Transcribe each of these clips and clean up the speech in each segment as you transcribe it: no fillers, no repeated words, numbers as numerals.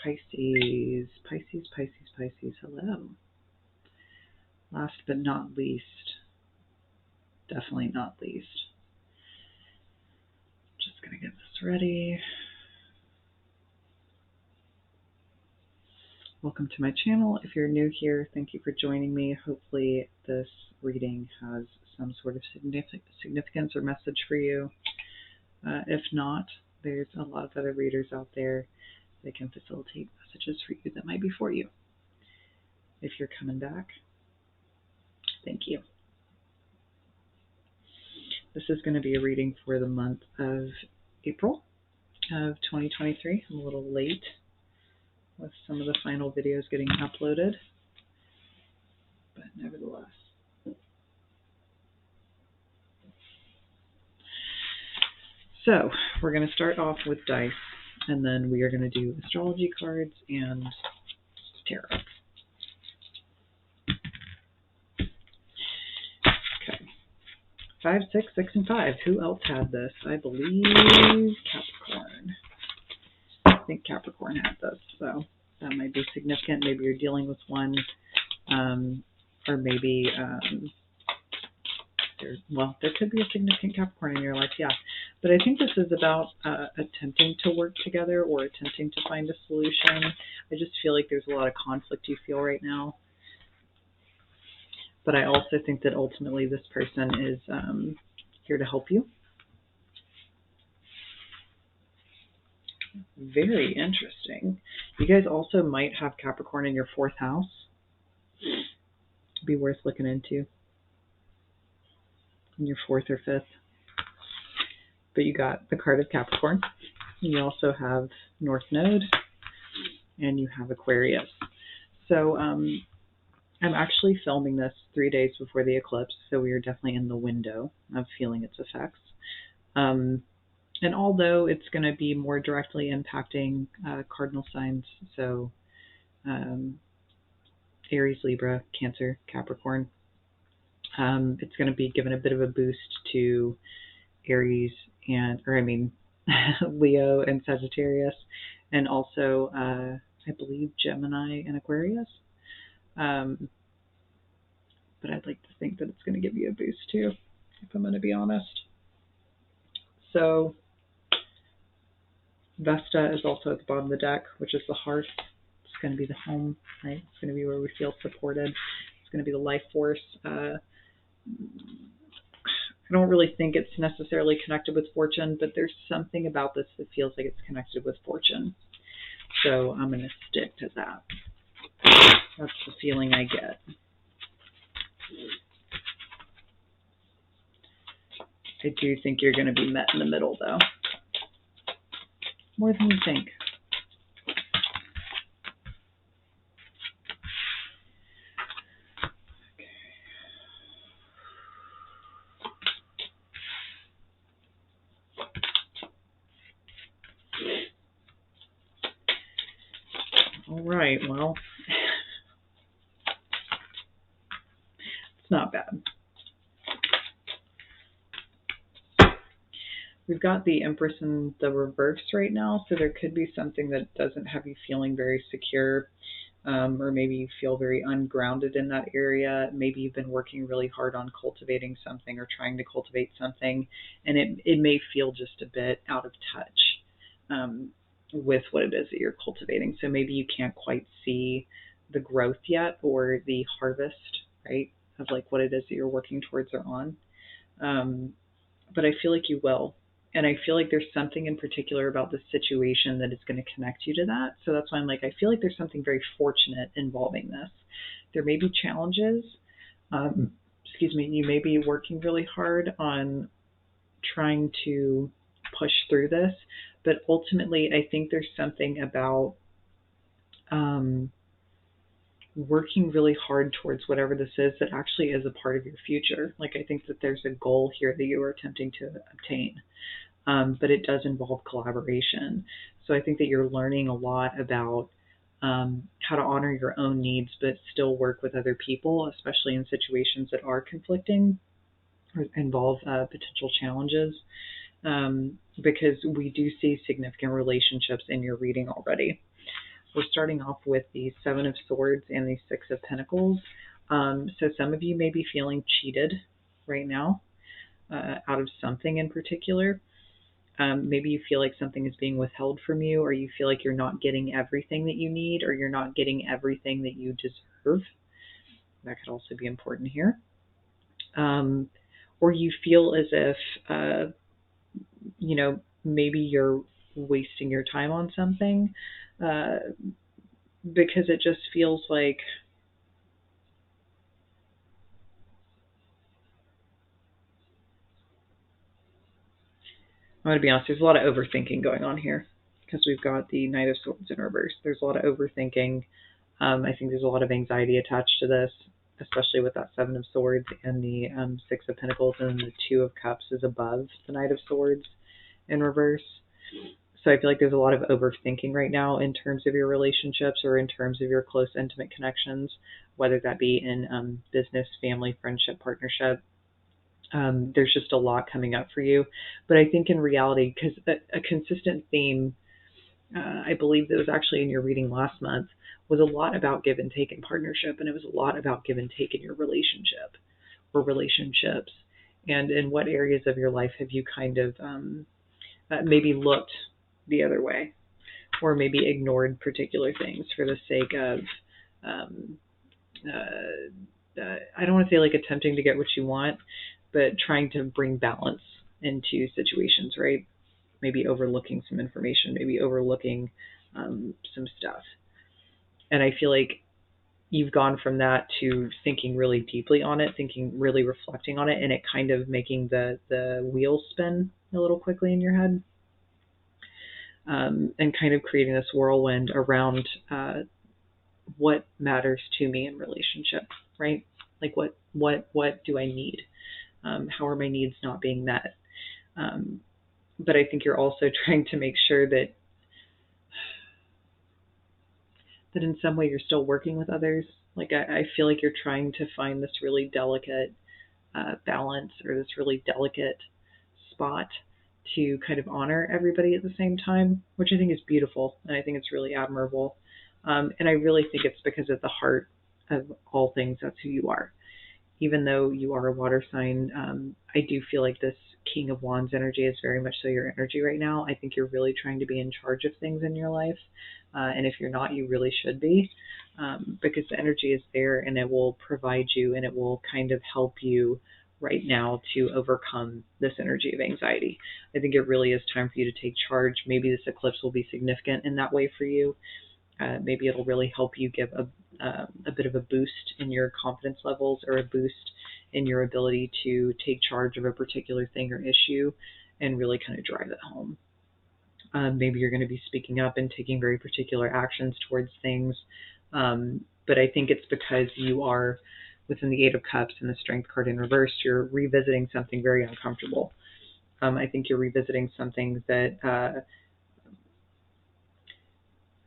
Pisces, Pisces, Pisces, Pisces, hello. Last but not least, definitely not least, just going to get this ready. Welcome to my channel. If you're new here, thank you for joining me. Hopefully this reading has some sort of significance or message for you. If not, there's a lot of other readers out there that can facilitate messages for you that might be for you. If you're coming back, thank you. This is going to be a reading for the month of April of 2023. I'm a little late with some of the final videos getting uploaded, but nevertheless. So we're going to start off with dice, and then we are going to do astrology cards and tarot. Okay. 5, 6, 6, and 5. Who else had this? I believe Capricorn. I think Capricorn had this, so that might be significant. Maybe you're dealing with one, or maybe there could be a significant Capricorn in your life, yeah. But I think this is about attempting to work together or attempting to find a solution. I just feel like there's a lot of conflict you feel right now. But I also think that ultimately this person is here to help you. Very interesting. You guys also might have Capricorn in your 4th house. Be worth looking into. In your 4th or 5th. But you got the card of Capricorn. You also have North Node. And you have Aquarius. So I'm actually filming this 3 days before the eclipse. So we are definitely in the window of feeling its effects. And although it's going to be more directly impacting cardinal signs, so Aries, Libra, Cancer, Capricorn, it's going to be given a bit of a boost to Aries Leo and Sagittarius, and also I believe Gemini and Aquarius. But I'd like to think that it's going to give you a boost too, if I'm going to be honest. So Vesta is also at the bottom of the deck, which is the hearth. It's going to be the home, right? It's going to be where we feel supported. It's going to be the life force. I don't really think it's necessarily connected with fortune, but there's something about this that feels like it's connected with fortune. So I'm going to stick to that. That's the feeling I get. I do think you're going to be met in the middle, though. More than you think. Okay. All right, well, it's not bad. We've got the Empress in the reverse right now, so there could be something that doesn't have you feeling very secure, or maybe you feel very ungrounded in that area. Maybe you've been working really hard on cultivating something or trying to cultivate something, and it may feel just a bit out of touch with what it is that you're cultivating. So maybe you can't quite see the growth yet or the harvest, right, of like what it is that you're working towards or on. But I feel like you will. And I feel like there's something in particular about this situation that is going to connect you to that. So that's why I'm like, I feel like there's something very fortunate involving this. There may be challenges. You may be working really hard on trying to push through this. But ultimately, I think there's something about working really hard towards whatever this is that actually is a part of your future. Like, I think that there's a goal here that you are attempting to obtain. But it does involve collaboration. So I think that you're learning a lot about how to honor your own needs, but still work with other people, especially in situations that are conflicting or involve potential challenges, because we do see significant relationships in your reading already. we're starting off with the Seven of Swords and the Six of Pentacles. So some of you may be feeling cheated right now out of something in particular. Maybe you feel like something is being withheld from you, or you feel like you're not getting everything that you need, or you're not getting everything that you deserve. That could also be important here. Or you feel as if, maybe you're wasting your time on something because it just feels like, I'm going to be honest, there's a lot of overthinking going on here because we've got the Knight of Swords in reverse. There's a lot of overthinking. I think there's a lot of anxiety attached to this, especially with that Seven of Swords and the Six of Pentacles, and the Two of Cups is above the Knight of Swords in reverse. So I feel like there's a lot of overthinking right now in terms of your relationships or in terms of your close, intimate connections, whether that be in business, family, friendship, partnership. There's just a lot coming up for you. But I think in reality, because a consistent theme, I believe that was actually in your reading last month, was a lot about give and take in partnership, and it was a lot about give and take in your relationship or relationships. And in what areas of your life have you kind of maybe looked the other way, or maybe ignored particular things for the sake of, I don't want to say like attempting to get what you want, but trying to bring balance into situations, right? Maybe overlooking some information, maybe overlooking some stuff. And I feel like you've gone from that to thinking really deeply on it, thinking, really reflecting on it, and it kind of making the wheels spin a little quickly in your head. And kind of creating this whirlwind around what matters to me in relationship, right? Like what do I need? How are my needs not being met? But I think you're also trying to make sure that in some way you're still working with others. Like I feel like you're trying to find this really delicate balance, or this really delicate spot to kind of honor everybody at the same time, which I think is beautiful, and I think it's really admirable. And I really think it's because at the heart of all things, that's who you are. Even though you are a water sign, I do feel like this King of Wands energy is very much so your energy right now. I think you're really trying to be in charge of things in your life. And if you're not, you really should be, because the energy is there, and it will provide you, and it will kind of help you right now to overcome this energy of anxiety. I think it really is time for you to take charge. Maybe this eclipse will be significant in that way for you. Maybe it'll really help you give a bit of a boost in your confidence levels, or a boost in your ability to take charge of a particular thing or issue and really kind of drive it home. Maybe you're going to be speaking up and taking very particular actions towards things. But I think it's because you are within the Eight of Cups and the Strength card in reverse, you're revisiting something very uncomfortable. I think you're revisiting something that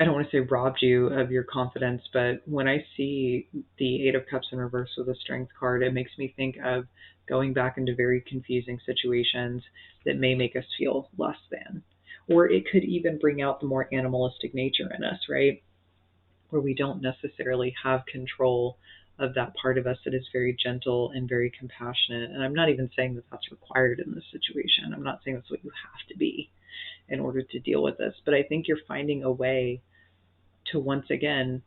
I don't want to say robbed you of your confidence, but when I see the Eight of Cups in reverse with a Strength card, it makes me think of going back into very confusing situations that may make us feel less than. Or it could even bring out the more animalistic nature in us, right? Where we don't necessarily have control of that part of us that is very gentle and very compassionate. And I'm not even saying that that's required in this situation. I'm not saying that's what you have to be in order to deal with this. But I think you're finding a way to once again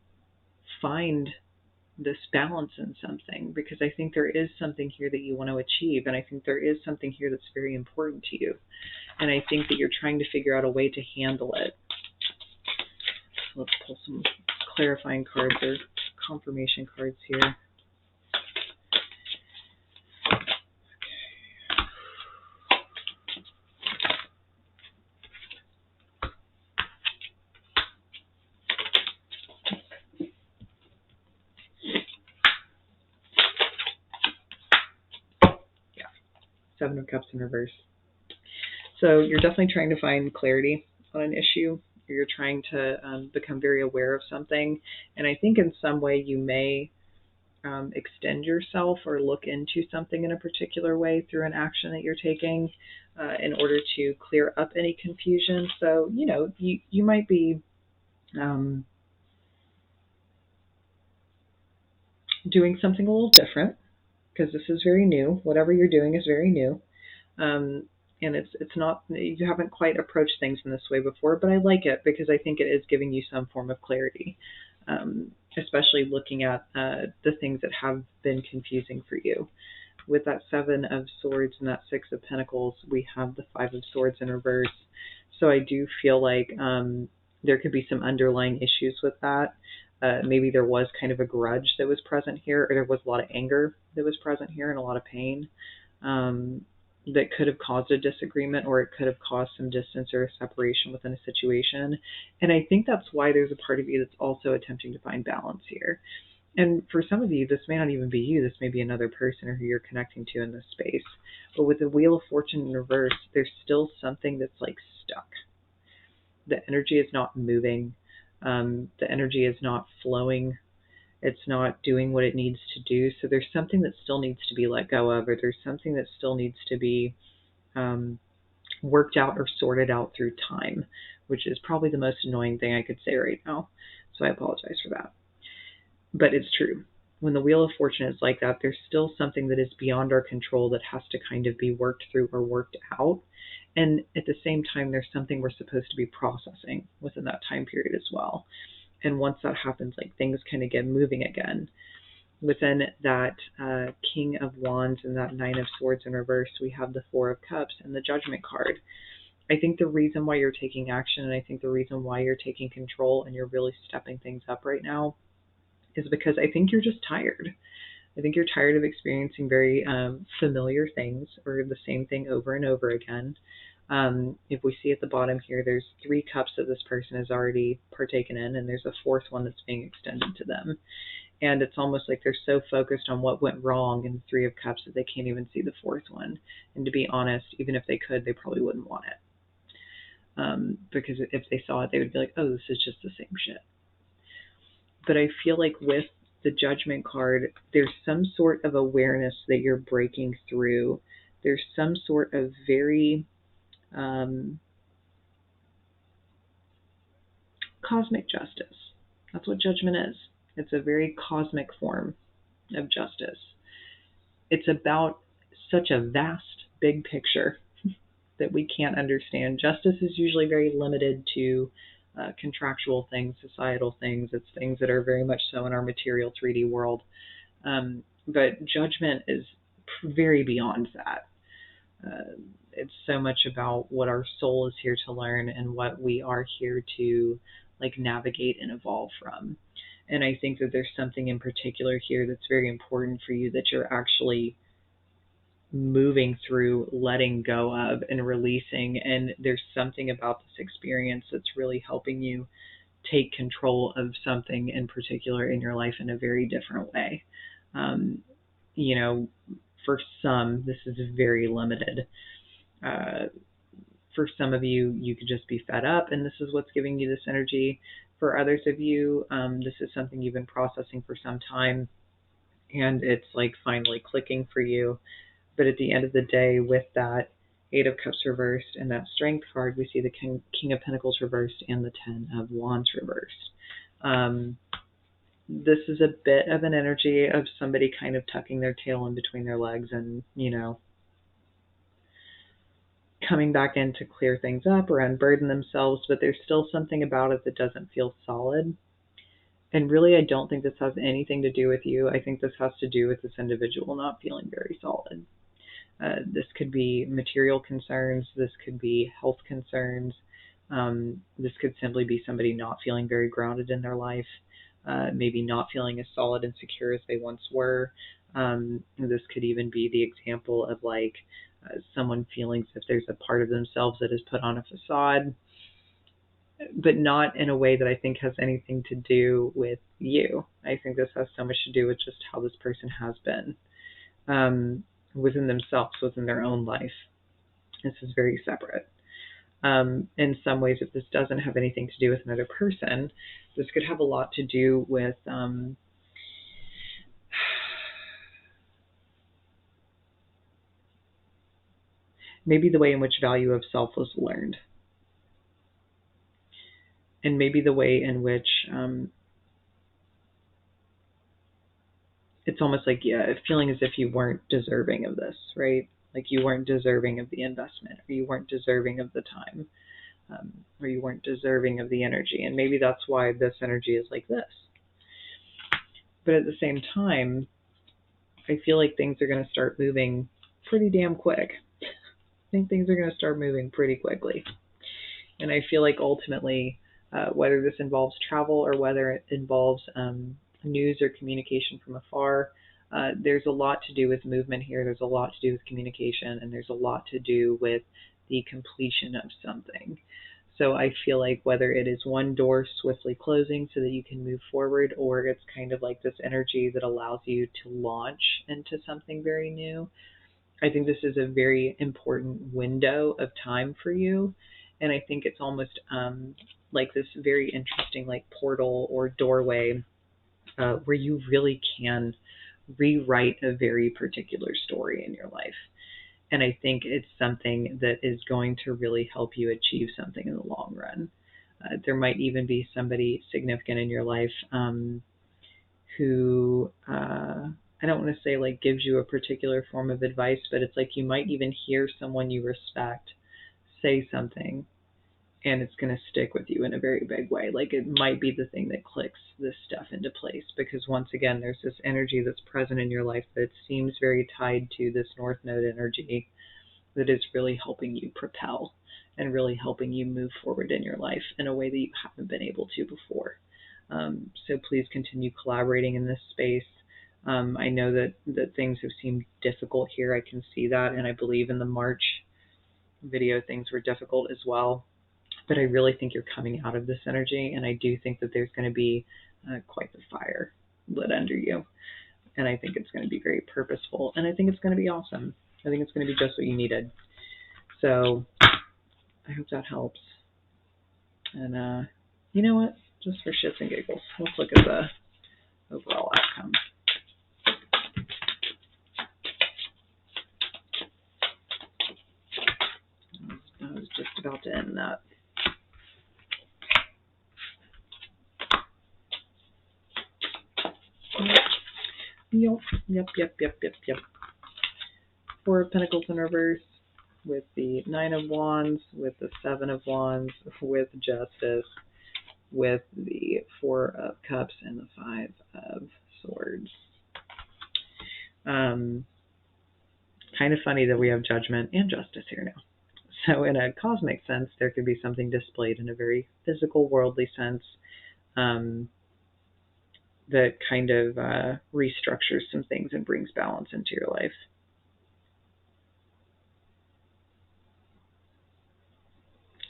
find this balance in something, because I think there is something here that you want to achieve, and I think there is something here that's very important to you, and I think that you're trying to figure out a way to handle it. Let's pull some clarifying cards or confirmation cards here. Seven of Cups in reverse. So you're definitely trying to find clarity on an issue. You're trying to become very aware of something. And I think in some way you may extend yourself or look into something in a particular way through an action that you're taking in order to clear up any confusion. So, you might be doing something a little different because this is very new. Whatever you're doing is very new. And it's not, you haven't quite approached things in this way before, but I like it because I think it is giving you some form of clarity, especially looking at the things that have been confusing for you. With that Seven of Swords and that Six of Pentacles, we have the Five of Swords in reverse. So I do feel like there could be some underlying issues with that. Maybe there was kind of a grudge that was present here, or there was a lot of anger that was present here and a lot of pain. That could have caused a disagreement, or it could have caused some distance or a separation within a situation. And I think that's why there's a part of you that's also attempting to find balance here. And for some of you, this may not even be you. This may be another person or who you're connecting to in this space. But with the Wheel of Fortune in reverse, there's still something that's like stuck. The energy is not moving. The energy is not flowing. It's not doing what it needs to do. So there's something that still needs to be let go of, or there's something that still needs to be worked out or sorted out through time, which is probably the most annoying thing I could say right now. So I apologize for that. But it's true. When the Wheel of Fortune is like that, there's still something that is beyond our control that has to kind of be worked through or worked out. And at the same time, there's something we're supposed to be processing within that time period as well. And once that happens, like, things kind of get moving again. Within that King of Wands and that Nine of Swords in reverse, we have the Four of Cups and the Judgment card. I think the reason why you're taking action, and I think the reason why you're taking control and you're really stepping things up right now, is because I think you're just tired. I think you're tired of experiencing very familiar things or the same thing over and over again. If we see at the bottom here, there's 3 cups that this person has already partaken in, and there's a 4th one that's being extended to them. And it's almost like they're so focused on what went wrong in the 3 of Cups that they can't even see the 4th one. And to be honest, even if they could, they probably wouldn't want it. Because if they saw it, they would be like, oh, this is just the same shit. But I feel like with the Judgment card, there's some sort of awareness that you're breaking through. There's some sort of very cosmic justice. That's what Judgment is. It's a very cosmic form of justice. It's about such a vast, big picture that we can't understand. Justice is usually very limited to contractual things, societal things. It's things that are very much so in our material 3D world. But Judgment is very beyond that. It's so much about what our soul is here to learn and what we are here to like navigate and evolve from. And I think that there's something in particular here that's very important for you that you're actually moving through, letting go of, and releasing. And there's something about this experience that's really helping you take control of something in particular in your life in a very different way. You know, for some, this is very limited. For some of you, you could just be fed up, and this is what's giving you this energy. For others of you, this is something you've been processing for some time, and it's like finally clicking for you. But at the end of the day, with that Eight of Cups reversed and that Strength card, we see the King of Pentacles reversed and the Ten of Wands reversed. This is a bit of an energy of somebody kind of tucking their tail in between their legs and, you know, coming back in to clear things up or unburden themselves, but there's still something about it that doesn't feel solid. And really, I don't think this has anything to do with you. I think this has to do with this individual not feeling very solid. This could be material concerns. This could be health concerns. This could simply be somebody not feeling very grounded in their life, maybe not feeling as solid and secure as they once were. This could even be the example of like someone feeling as if there's a part of themselves that is put on a facade, but not in a way that I think has anything to do with you. I think this has so much to do with just how this person has been within themselves, within their own life. This is very separate. In some ways, if this doesn't have anything to do with another person, this could have a lot to do with maybe the way in which value of self was learned. And maybe the way in which it's almost like, yeah, feeling as if you weren't deserving of this, right? Like you weren't deserving of the investment, or you weren't deserving of the time, or you weren't deserving of the energy. And maybe that's why this energy is like this. But at the same time, I feel like things are going to start moving pretty damn quick. I think things are going to start moving pretty quickly. And I feel like ultimately, whether this involves travel or whether it involves news or communication from afar, there's a lot to do with movement here. There's a lot to do with communication, and there's a lot to do with the completion of something. So I feel like whether it is one door swiftly closing so that you can move forward, or it's kind of like this energy that allows you to launch into something very new, I think this is a very important window of time for you. And I think it's almost like this very interesting like portal or doorway where you really can rewrite a very particular story in your life. And I think it's something that is going to really help you achieve something in the long run. There might even be somebody significant in your life who, I don't want to say like gives you a particular form of advice, but it's like you might even hear someone you respect say something, and it's going to stick with you in a very big way. Like it might be the thing that clicks this stuff into place, because once again, there's this energy that's present in your life that seems very tied to this North Node energy that is really helping you propel and really helping you move forward in your life in a way that you haven't been able to before. So please continue collaborating in this space. I know that things have seemed difficult here. I can see that, and I believe in the March video things were difficult as well. But I really think you're coming out of this energy, and I do think that there's going to be quite the fire lit under you. And I think it's going to be very purposeful, and I think it's going to be awesome. I think it's going to be just what you needed. So I hope that helps. And you know what? Just for shits and giggles, let's look at the overall outcome. I was just about to end that. Yep. Four of Pentacles in reverse, with the Nine of Wands, with the Seven of Wands, with Justice, with the Four of Cups, and the Five of Swords. Kind of funny that we have Judgment and Justice here now. So in a cosmic sense, there could be something displayed in a very physical, worldly sense that kind of restructures some things and brings balance into your life.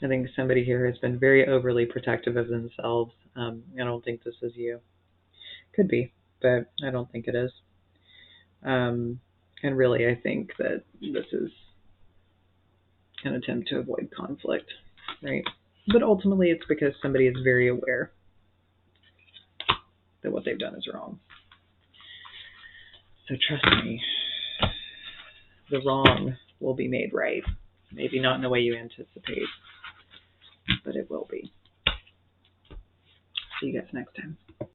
I think somebody here has been very overly protective of themselves. I don't think this is you. Could be, but I don't think it is. And really, I think that this is an attempt to avoid conflict, right? But ultimately, it's because somebody is very aware that what they've done is wrong. So trust me, the wrong will be made right. Maybe not in the way you anticipate, but it will be. See you guys next time.